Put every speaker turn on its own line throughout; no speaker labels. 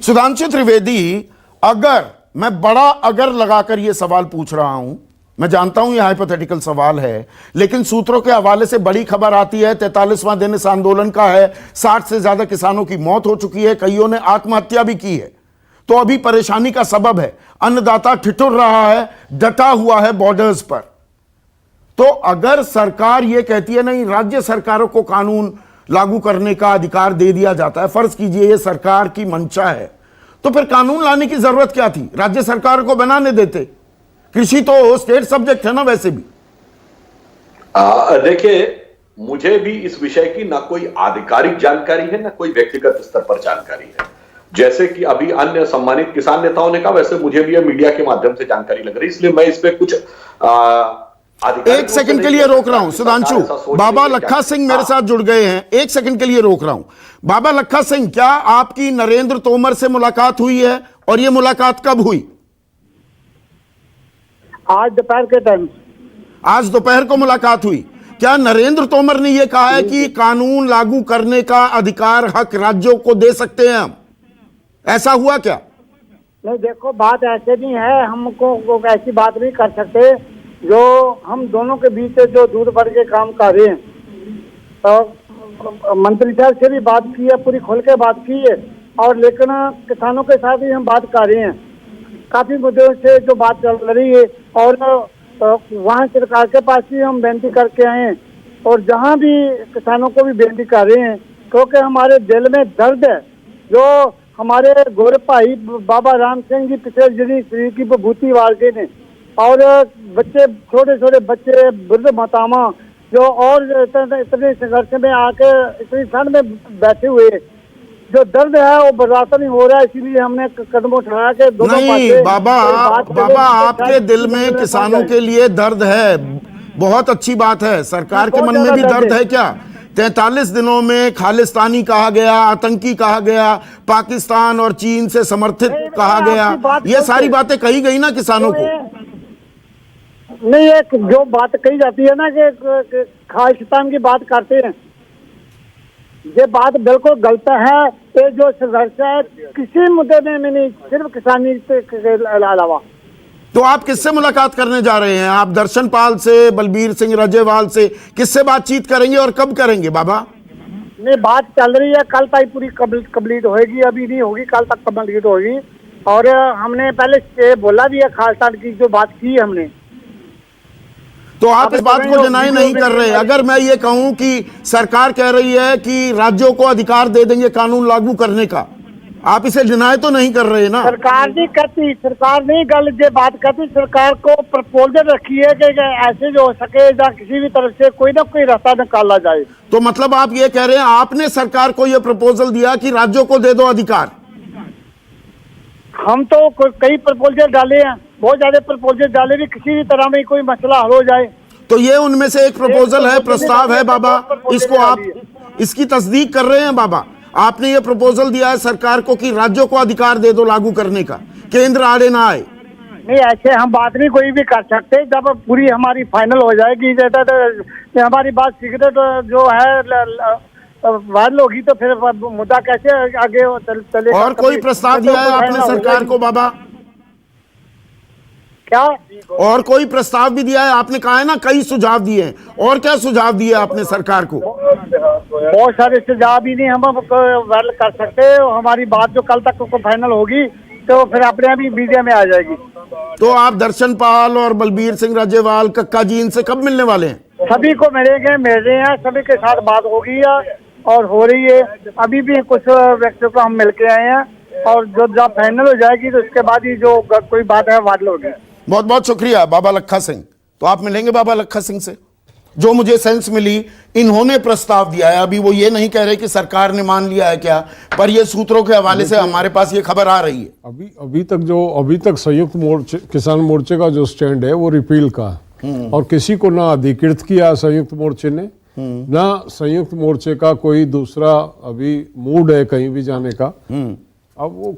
सुधांशु त्रिवेदी, अगर मैं बड़ा अगर लगाकर यह सवाल पूछ रहा हूं, मैं जानता हूं यह हाइपोथेटिकल सवाल है, लेकिन सूत्रों के हवाले से बड़ी खबर आती है 43वां दिन इस आंदोलन का है, 60 से ज्यादा किसानों की मौत हो चुकी है, कईयों ने आत्महत्या भी की है। तो अभी परेशानी का सबब है अन्नदाता ठिठुर रहा है, डटा हुआ है बॉर्डर्स पर। तो अगर सरकार यह कहती है नहीं, राज्य सरकारों को कानून लागू करने का अधिकार दे दिया जाता है, फर्ज कीजिए ये सरकार की मंशा है, तो फिर कानून लाने की जरूरत क्या थी? राज्य सरकार को बनाने देते। कृषि तो स्टेट सब्जेक्ट है ना वैसे भी।
देखिए, मुझे भी इस विषय की ना कोई आधिकारिक जानकारी है, ना कोई व्यक्तिगत स्तर पर जानकारी है। जैसे कि अभी अन्य सम्मानित किसान नेताओं ने कहा, वैसे मुझे भी मीडिया के माध्यम से जानकारी लग रही है, इसलिए मैं इस पे कुछ
एक सेकंड के लिए रोक रहा हूं सुधांशु। बाबा लखा सिंह मेरे साथ जुड़ गए हैं, एक सेकंड के लिए रोक रहा हूं। बाबा लखा सिंह, क्या आपकी नरेंद्र तोमर से मुलाकात हुई है और यह मुलाकात कब हुई?
आज दोपहर के टाइम।
आज दोपहर को मुलाकात हुई। क्या नरेंद्र तोमर ने यह कहा है कि कानून लागू करने का अधिकार हक राज्यों को दे सकते हैं हम? ऐसा हुआ क्या?
नहीं, देखो बात ऐसे नहीं है, हमको ऐसी बात नहीं कर सकते। जो हम दोनों के बीच जो दूर बढ़ के काम कर रहे हैं, तो मंत्री साहब से भी बात की है, पूरी खोल के बात की है, और लेकिन किसानों के साथ भी हम बात कर रहे हैं। काफी मुद्दों से जो बात चल रही है, और वहाँ सरकार के पास भी हम बेनती करके आए हैं, और जहाँ भी किसानों को भी बेनती कर रहे हैं, क्योंकि हमारे दिल में दर्द है। जो हमारे गोरे भाई बाबा राम सिंह जी पिछले दिनी शरीर की विभूति वार गए ने, और बच्चे, छोटे छोटे बच्चे, वृद्ध मातावां जो और इतने संघर्ष में आके इतनी ठंड में बैठे हुए, जो दर्द है वो बर्दाश्त नहीं हो रहा है, इसीलिए हमने कदम उठाया कि दोनों
नहीं बाबा, आपके दिल में किसानों के लिए दर्द है, बहुत अच्छी बात है। सरकार के मन में भी दर्द है क्या? 43 दिनों में खालिस्तानी कहा गया, आतंकी कहा गया, पाकिस्तान और चीन से समर्थित कहा गया, ये सारी बातें कही गई ना किसानों को।
नहीं, एक जो बात कही जाती है ना कि खालिस्तान की बात करते हैं, ये बात बिल्कुल गलत है। ये जो संघर्ष है किसी मुद्दे में नहीं, सिर्फ किसानी के अलावा।
तो आप किससे मुलाकात करने जा रहे हैं? आप दर्शन पाल से, बलबीर सिंह राजेवाल से किससे बातचीत करेंगे और कब करेंगे बाबा?
नहीं, बात चल रही है, कल तक पूरी कंप्लीट होगी, अभी नहीं होगी, कल तक कंप्लीट होगी। और हमने पहले से बोला भी है, खालिस्तान की जो बात की हमने।
तो आप इस बात को डिनाई नहीं कर रहे? अगर मैं ये कहूं कि सरकार कह रही है कि राज्यों को अधिकार दे देंगे कानून लागू करने का, आप इसे डिनाई तो नहीं कर रहे ना?
सरकार नहीं करती, सरकार नहीं गल ये बात करती। सरकार को प्रपोजल रखी है कि ऐसे जो हो सके या किसी भी तरफ से कोई ना कोई रास्ता निकाला जाए।
तो मतलब आप ये कह रहे हैं आपने सरकार को ये प्रपोजल दिया कि राज्यों को दे दो अधिकार?
हम तो कई प्रपोजल डाले हैं, बहुत ज्यादा प्रपोजल डाले भी, किसी भी तरह में कोई मसला हल हो जाए।
तो ये उनमें से एक प्रपोजल है, प्रस्ताव है बाबा, इसको आप इसकी तस्दीक कर रहे हैं बाबा? आपने ये प्रपोजल दिया है सरकार को कि राज्यों को अधिकार दे दो लागू करने का, केंद्र आड़े ना आए।
नहीं, ऐसे हम बात नहीं कोई भी कर सकते। जब पूरी हमारी फाइनल हो जाएगी, तो हमारी बात सीक्रेट जो है वायरल होगी, तो फिर मुद्दा कैसे आगे चले?
और कोई प्रस्ताव दिया है आपने सरकार को बाबा?
क्या?
और कोई प्रस्ताव भी दिया है? आपने कहा है ना कई सुझाव दिए हैं, और क्या सुझाव दिए आपने सरकार को?
बहुत सारे सुझाव भी नहीं हम वायरल कर सकते। हमारी बात जो कल तक को फाइनल होगी, तो फिर अपने आप ही मीडिया में आ जाएगी।
तो आप दर्शन पाल और बलबीर सिंह राजेवाल, कक्का जी, इनसे कब मिलने वाले हैं?
सभी को मिलेंगे, मिल रहे हैं, सभी के साथ बात होगी और हो रही है। अभी भी कुछ व्यक्तियों को हम मिल के आए हैं, और जब फाइनल हो जाएगी तो उसके बाद ही जो कोई बात है वायरल होगी।
बहुत बहुत शुक्रिया बाबा लखा सिंह। तो आप मिलेंगे बाबा लखा सिंह से? जो मुझे सेंस मिली, इन्होंने प्रस्ताव दिया है, अभी वो ये नहीं कह रहे कि सरकार ने मान लिया है क्या, पर ये सूत्रों के हवाले से हमारे पास ये खबर आ रही है।
अभी तक संयुक्त मोर्चे, किसान मोर्चे का जो स्टैंड है वो रिपील का, और किसी को ना अधिकृत किया संयुक्त मोर्चे ने, ना संयुक्त मोर्चे का कोई दूसरा अभी मूड है कहीं भी जाने का। अब वो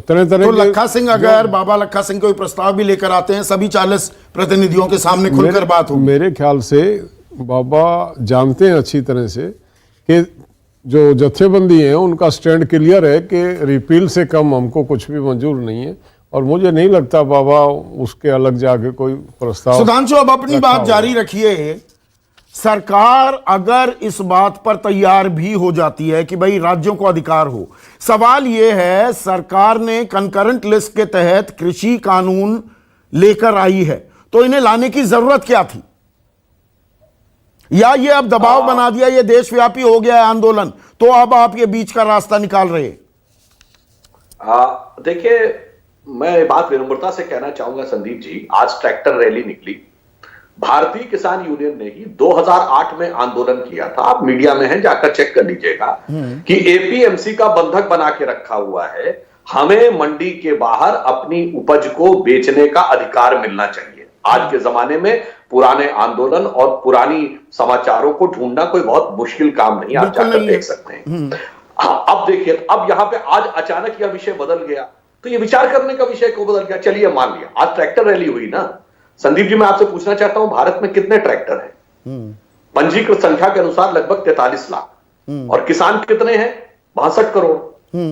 तरह
तो लखा सिंह, अगर बाबा लखा सिंह कोई प्रस्ताव भी लेकर आते हैं, सभी 40 प्रतिनिधियों के सामने खुलकर बात हो।
मेरे ख्याल से बाबा जानते हैं अच्छी तरह से कि जो जत्थेबंदी हैं उनका स्टैंड क्लियर है कि रिपील से कम हमको कुछ भी मंजूर नहीं है, और मुझे नहीं लगता बाबा उसके अलग जाके कोई प्रस्ताव।
सुधांशु, अब अपनी बात जारी रखिए। सरकार अगर इस बात पर तैयार भी हो जाती है कि भाई राज्यों को अधिकार हो, सवाल यह है सरकार ने कंकरेंट लिस्ट के तहत कृषि कानून लेकर आई है, तो इन्हें लाने की जरूरत क्या थी? या ये अब दबाव बना दिया, ये देशव्यापी हो गया है आंदोलन, तो अब आप ये बीच का रास्ता निकाल रहे हैं?
देखिए, मैं बात विनम्रता से कहना चाहूंगा संदीप जी, आज ट्रैक्टर रैली निकली, भारतीय किसान यूनियन ने ही 2008 में आंदोलन किया था, आप मीडिया में हैं जाकर चेक कर लीजिएगा, कि एपीएमसी का बंधक बना के रखा हुआ है, हमें मंडी के बाहर अपनी उपज को बेचने का अधिकार मिलना चाहिए। आज के जमाने में पुराने आंदोलन और पुरानी समाचारों को ढूंढना कोई बहुत मुश्किल काम नहीं, आप जाकर देख सकते हैं। हाँ, अब देखिए, अब यहां पे आज अचानक यह विषय बदल गया, तो ये विचार करने का विषय क्यों बदल गया? चलिए मान लिया आज ट्रैक्टर रैली हुई ना, संदीप जी मैं आपसे पूछना चाहता हूं, भारत में कितने ट्रैक्टर हैं? पंजीकृत संख्या के अनुसार लगभग 43 लाख, और किसान कितने हैं? 62 करोड़।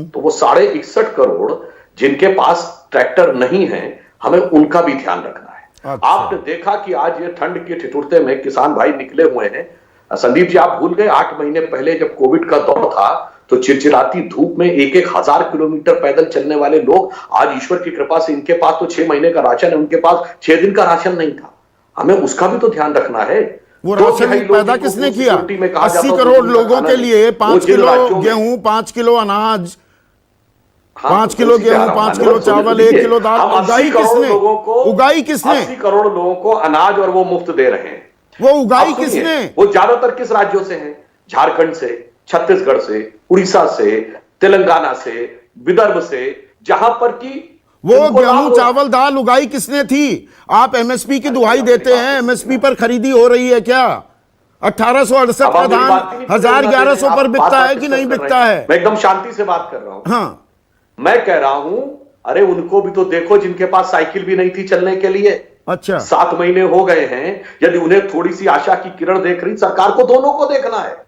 तो वो 61.5 करोड़ जिनके पास ट्रैक्टर नहीं है, हमें उनका भी ध्यान रखना है।
अच्छा।
आपने देखा कि आज ये ठंड के ठिठुरते में किसान भाई निकले हुए हैं। संदीप जी आप भूल गए 8 महीने पहले जब कोविड का दौर था, तो चिरचिराती धूप में 1,000 किलोमीटर पैदल चलने वाले लोग, आज ईश्वर की कृपा से इनके पास तो 6 महीने का राशन है, उनके पास 6 दिन का राशन नहीं था। हमें उसका भी तो ध्यान रखना है।
वो राशन पैदा किसने किया? 80 करोड़ लोगों के लिए 5 किलो गेहूं, 5 किलो अनाज, 5 किलो गेहूं, 5 किलो चावल, 1 किलो दाल उगाई किसने? उगाई किसने?
80 करोड़ लोगों को अनाज और वो मुफ्त दे रहे हैं।
वो उगाई किसने?
वो ज्यादातर किस राज्यों से हैं? झारखंड से, छत्तीसगढ़ से, उड़ीसा से, तेलंगाना से, विदर्भ से, जहां पर की
वो गेहूं चावल दाल उगाई किसने थी? आप एमएसपी की दुहाई देते हैं, एमएसपी पर खरीदी हो रही है क्या? 1868 का धान 1100 पर बिकता है कि नहीं बिकता है?
मैं एकदम शांति से बात कर रहा हूं।
हाँ,
मैं कह रहा हूं, अरे उनको भी तो देखो जिनके पास साइकिल भी नहीं थी चलने के लिए।
अच्छा,
7 महीने हो गए हैं, यदि उन्हें थोड़ी सी आशा की किरण देख रही, सरकार को दोनों को देखना है,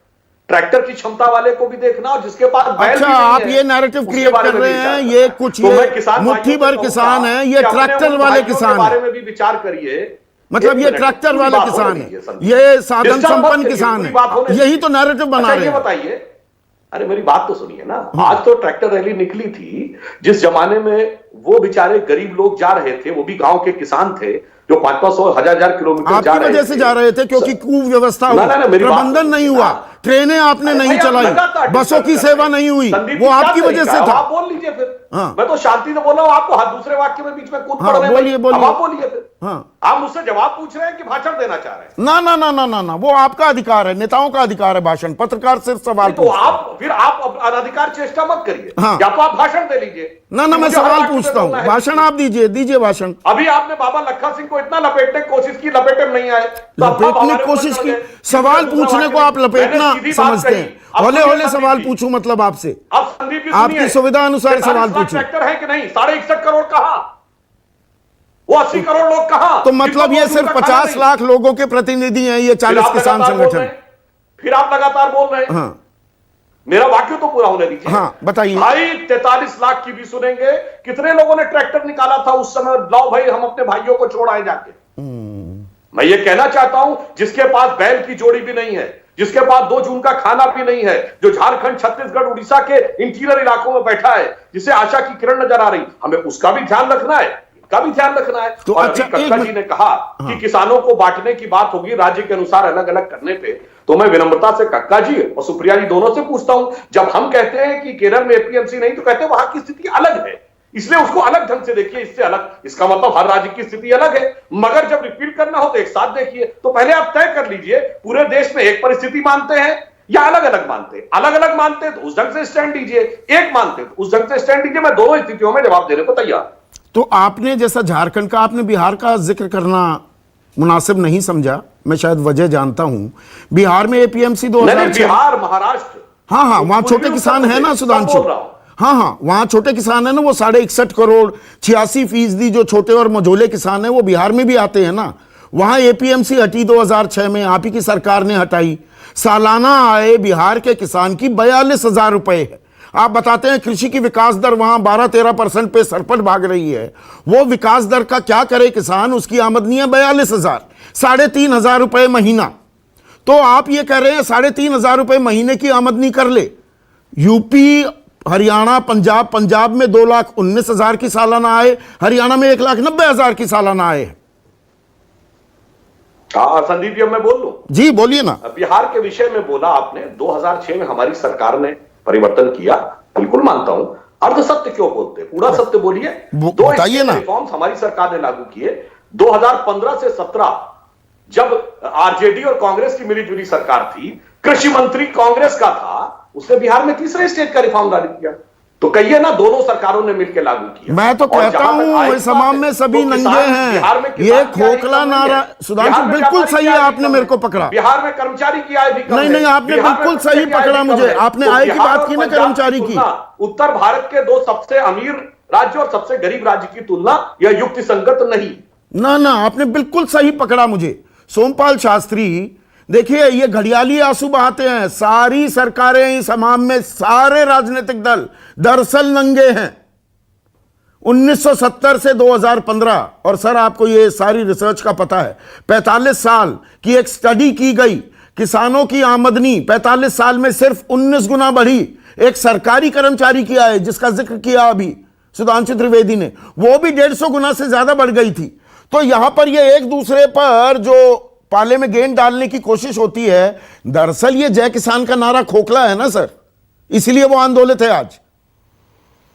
ट्रैक्टर की क्षमता वाले को भी देखना और जिसके पास बैल
अच्छा,
भी नहीं
आप
है,
ये नैरेटिव
उसके
क्रिएट
बारे
कर
में
रहे
विचार
हैं,
करना
ये
है।
कुछ
तो
ये
मैं किसान
मुट्ठी
भाइयों
भर
से
किसान
कहूंगा
हैं, ये
कि अपने
ट्रैक्टर
उन
वाले
भाइयों के
किसान
बारे
हैं,
में भी विचार करिए।
मतलब ये ट्रैक्टर वाले किसान हैं, ये साधन संपन्न किसान हैं, यही तो नैरेटिव बना रहे
ये
हैं।
बताइए, अरे मेरी बात तो सुनिए ना, आज तो ट्रैक्टर रैली निकली थी, जिस जमाने में वो बेचारे गरीब लोग जा रहे थे, वो भी गांव के किसान थे, जो 500 1000 किलोमीटर जा
आपकी
रहे
वजह से जा रहे थे, क्योंकि कुव्यवस्था हुई, प्रबंधन नहीं हुआ, ट्रेनें आपने नहीं चलाई, बसों की सेवा नहीं हुई, वो आपकी वजह से था।
आप बोल लीजिए फिर।
हाँ।
मैं तो शांति से बोल रहा हूं, आपको हर दूसरे वाक्य में बीच में कूद
हाँ,
पड़ रहे हैं।
बोलिए, बोलिए।
अब आप बोलिए फिर।
हाँ।
आप मुझसे जवाब पूछ रहे हैं कि भाषण देना चाह रहे हैं?
ना ना ना ना ना ना, वो आपका अधिकार है, नेताओं का अधिकार है भाषण, पत्रकार सिर्फ सवाल
तो
पूछता है।
आप फिर आप अनाधिकार चेष्टा मत करिए,
हाँ।
या तो आप भाषण दे लीजिए।
ना ना, मैं
मुझे हर
सवाल
वाक्य में
पूछता हूँ,
बोलना है।
भाषण आप दीजिए भाषण।
अभी आपने बाबा लखा सिंह को इतना लपेटने की कोशिश की, लपेटे में नहीं आए, तो अब
लपेटने
हमारे
की
ऊपर
कोशिश
चढ़
की,
गए।
सवाल
दूसरा
पूछने
वाक्य
को आप
मैंने
लपेटना
सीधी बात
समझते
कही।
हैं,
अब
हौले
सुनिए
हौले
संदीप
सवाल
जी।
पूछूं मतलब आपसे,
अब संदीप जी
आपकी
सुनिए,
सुविधा अनुसार सवाल
43 लाख
पूछूं।
ट्रैक्टर है कि नहीं? 61.5 करोड़ कहां? वो 80 करोड़ लोग कहां?
तो मतलब ये सिर्फ 50 लाख लोगों के प्रतिनिधि हैं, ये 40 किसान संगठन।
फिर आप लगातार बोल रहे हैं।
हाँ
मेरा वाक्य तो पूरा होने दीजिए।
हाँ, बताइए।
भाई 43 लाख की भी सुनेंगे, कितने लोगों ने ट्रैक्टर निकाला था उस समय? लाओ भाई, हम अपने भाइयों को छोड़ आए जाके। मैं ये कहना चाहता हूं, जिसके पास बैल की जोड़ी भी नहीं है, जिसके पास 2 जून का खाना भी नहीं है, जो झारखंड, छत्तीसगढ़, उड़ीसा के इंटीरियर इलाकों में बैठा है, जिसे आशा की किरण नजर आ रही, हमें उसका भी ध्यान रखना है, का भी ध्यान रखना है।
तो
और
अच्छा,
अभी कक्का जी ने कहा कि किसानों को बांटने की बात होगी राज्य के अनुसार अलग अलग करने पे, तो मैं विनम्रता से कक्का जी और सुप्रिया जी दोनों से पूछता हूं, जब हम कहते हैं कि केरल में एपीएमसी नहीं, तो कहते हैं वहां की स्थिति अलग है, इसलिए उसको अलग ढंग से देखिए, इससे अलग, इसका मतलब हर राज्य की स्थिति अलग है। मगर जब रिपील करना हो तो एक साथ देखिए। तो पहले आप तय कर लीजिए, पूरे देश में एक परिस्थिति मानते हैं या अलग अलग मानते हैं? अलग अलग मानते हैं तो उस ढंग से स्टैंड दीजिए, एक मानते हैं तो उस ढंग से स्टैंड दीजिए। मैं दोनों स्थितियों में जवाब देने को तैयार।
तो आपने जैसा झारखंड का, आपने बिहार का जिक्र करना मुनासिब नहीं समझा, मैं शायद वजह जानता हूं। बिहार में एपीएमसी 2006,
बिहार, महाराष्ट्र,
हाँ हाँ, वहां छोटे किसान है ना सुधांशु, हाँ हाँ, वहां छोटे किसान है ना, वो 61.5 करोड़ 86% जो छोटे और मझोले किसान है वो बिहार में भी आते हैं ना। वहां एपीएमसी हटी 2006 में, आप ही की सरकार ने हटाई। सालाना आय बिहार के किसान की 42,000 रुपए है। आप बताते हैं कृषि की विकास दर वहां 12-13% पे सरपट भाग रही है। वो विकास दर का क्या करे किसान, उसकी आमदनी है 42,000, 3,500 रुपए महीना। तो आप ये कह रहे हैं 3,500 रुपए महीने की आमदनी कर ले। यूपी, हरियाणा, पंजाब में 2,19,000 की सालाना आय, हरियाणा में 1,90,000 की सालाना आय है।
संदीप जी, अब मैं बोल लूं?
जी बोलिए ना।
बिहार के विषय में बोला आपने, 2006 में हमारी सरकार ने परिवर्तन किया, बिल्कुल मानता हूं। अर्ध सत्य क्यों बोलते, पूरा सत्य बोलिए। दो
बताइए ना।
रिफॉर्म्स हमारी सरकार ने लागू किए 2015 से 17, जब आरजेडी और कांग्रेस की मिलीजुली सरकार थी, कृषि मंत्री कांग्रेस का था, उसने बिहार में तीसरे स्टेज का रिफॉर्म लागू किया। तो कहिए ना, दोनों सरकारों ने मिलकर लागू किया।
मैं तो कहता हूं इस तमाम में सभी नंगे हैं। ये खोखला नारा, सुधांशु बिल्कुल सही है, आपने मेरे को पकड़ा।
बिहार में कर्मचारी की आय भी कम है।
नहीं, आपने बिल्कुल सही पकड़ा मुझे। आपने आय की बात की ना, कर्मचारी की।
उत्तर भारत के दो सबसे अमीर राज्य और सबसे गरीब राज्य की तुलना यह युक्तिसंगत नहीं।
ना, आपने बिल्कुल सही पकड़ा मुझे। सोमपाल शास्त्री, देखिए ये घड़ियाली आंसू बहाते हैं। सारी सरकारें इस हमाम में, सारे राजनीतिक दल दरअसल नंगे हैं 1970 से 2015। और सर आपको ये सारी रिसर्च का पता है, 45 साल की एक स्टडी की गई, किसानों की आमदनी 45 साल में सिर्फ 19 गुना बढ़ी। एक सरकारी कर्मचारी की आय, जिसका जिक्र किया अभी सुधांशु त्रिवेदी ने, वो भी 150 गुना से ज्यादा बढ़ गई थी। तो यहां पर ये एक दूसरे पर जो पाले में गेंद डालने की कोशिश होती है, दरअसल ये जय किसान का नारा खोखला है ना सर, इसलिए वो आंदोलित है आज।